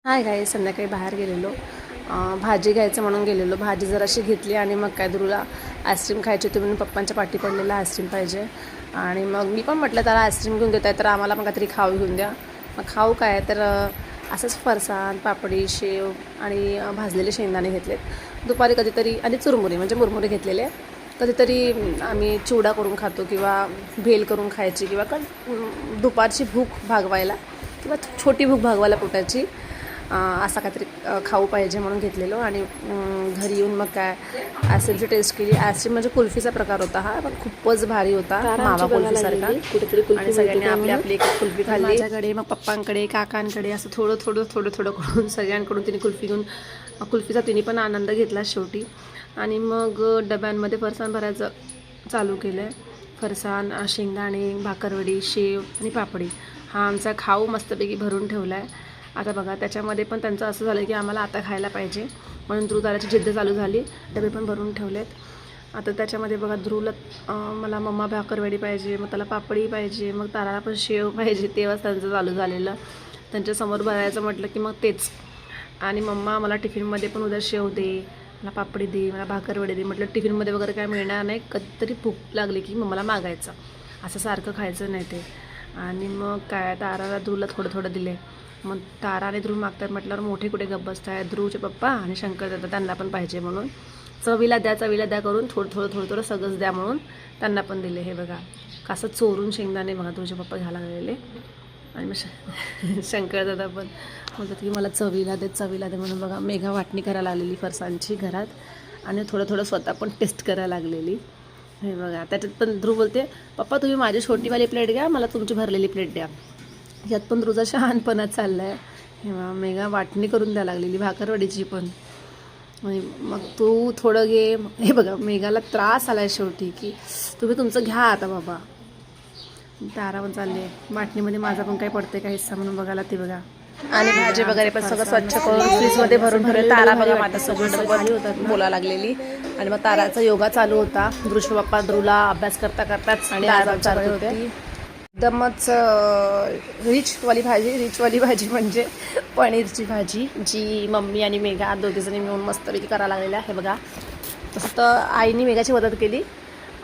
Hi guys, संध्याकाळी बाहेर गेलेलो, भाजी घ्यायचं म्हणून गेलेलो. भाजी जराशी घेतली आणि मग काय दुरूला आईस्क्रीम खायची होती म्हणून पप्पांच्या पाठी पडलेला आईस्क्रीम पाहिजे. आणि मग मी पण म्हटलं त्याला आईस्क्रीम घेऊन देत आहे तर आम्हाला पण काहीतरी खाऊ घेऊन द्या. मग खाऊ काय तर असंच फरसाण, पापडी, शेव आणि भाजलेले शेंगदाणे घेतलेत. दुपारी कधीतरी आणि चुरमुरे म्हणजे मुरमुरे घेतलेले. कधीतरी आम्ही चिवडा करून खातो किंवा भेल करून खायची किंवा दुपारची भूक भागवायला किंवा छोटी भूक भागवायला पोटाची असा काहीतरी खाऊ पाहिजे म्हणून घेतलेलो. आणि घरी येऊन मग काय आईस्क्रीमची टेस्ट केली. आईस्क्रीम म्हणजे कुल्फीचा प्रकार होता हा, पण खूपच भारी होता, मावा कुल्फीसारखा. आणि सगळ्यांनी आपली आपली एक कुल्फी खाल्ली. माझ्याकडे, मग पप्पांकडे, काकांकडे असं थोडं थोडं करून सगळ्यांकडून तिने कुल्फी घेऊन कुल्फीचा तिने पण आनंद घेतला शेवटी. आणि मग डब्यांमध्ये फरसाण भरायचं चालू केलं आहे. फरसाण, शेंगदाणे, भाकरवडी, शेव आणि पापडी हा आमचा खाऊ मस्तपैकी भरून ठेवला आहे. आता बघा त्याच्यामध्ये पण त्यांचं असं झालं की आम्हाला आता खायला पाहिजे म्हणून ध्रुवताराची जिद्द चालू झाली. डबे पण भरून ठेवलेत. आता त्याच्यामध्ये बघा ध्रुवला मला मम्मा भाकरवडी पाहिजे, मग त्याला पापडी पाहिजे, मग ताराला पण शेव पाहिजे. तेव्हाच त्यांचं चालू झालेलं. त्यांच्यासमोर भरायचं म्हटलं की मग तेच. आणि मम्मा मला टिफिनमध्ये पण उद्या शेव दे, मला पापडी दे, मला भाकरवडी दे. म्हटलं टिफिनमध्ये वगैरे काय मिळणार नाही, कधीतरी भूक लागली की मम्माला मागायचं, असं सारखं खायचं नाही ते. आणि मग काय ताराला ध्रुवला थोडं दिले. मग तारा आणि ध्रुव मागतात म्हटल्यावर मोठे कुठे गप्प बसतायत. ध्रुवचे पप्पा आणि शंकर दादा त्यांना पण पाहिजे म्हणून चवीला द्या करून थोडं सगळंच द्या म्हणून त्यांना पण दिले. हे बघा कसं चोरून शेंगदाणे बघा ध्रुवचे पप्पा घ्यायला लागलेले. आणि मग शंकर दादा पण म्हणतात की मला चवीला दे म्हणून बघा मेघा वाटणी करायला लागलेली फरसाणची घरात. आणि थोडं स्वतः पण टेस्ट करायला लागलेली. हे बघा त्याच्यात पण ध्रुव बोलते पप्पा तुम्ही माझी छोटीवाली प्लेट घ्या, मला तुमची भरलेली प्लेट द्या. यात पण ध्रुवचा शहाणपणा चालला आहे. हे मेघा वाटणी करून द्यायला लागलेली भाकरवडीची पण. आणि मग तू थोडं घे. हे बघा मेघाला त्रास आला आहे शेवटी की तुम्ही तुमचं घ्या आता बाबा. तारा पण चालली आहे वाटणीमध्ये, माझा पण काही पडते का हिस्सा म्हणून बघायला ती बघा. आणि भाजी वगैरे पण सगळं स्वच्छ करून फ्रीजमध्ये भरून ठेवले. तारा बघा माझ्यासोबत बोलायला लागलेली. आणि मग ताराचा योगा चालू होता. ध्रुवचे पप्पा ध्रुवला अभ्यास करताच आणि चालू होते. एकदमच रिचवाली भाजी म्हणजे पनीरची भाजी, जी मम्मी आणि मेघा दोघीजणी मिळून मस्तपैकी करायला लागलेल्या. हे बघा तसं तर आईने मेघाची मदत केली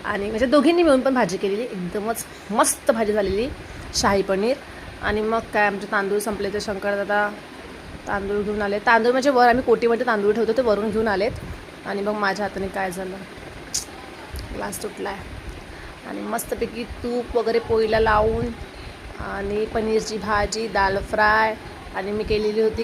आणि म्हणजे दोघींनी मिळून पण भाजी केलेली. एकदमच मस्त भाजी झालेली, शाही पनीर. आणि मग काय आमचे तांदूळ संपले तर शंकर दादा तांदूळ घेऊन आले. तांदूळ म्हणजे वर आम्ही कोटीमध्ये तांदूळ ठेवतो ते वरून घेऊन आलेत. आणि मग माझ्या हाताने काय झालं, ग्लास तुटला आहे. आणि मस्तपैकी तूप वगैरे पोळीला लावून आणि पनीरची भाजी, दाल फ्राय आणि मी केलेली होती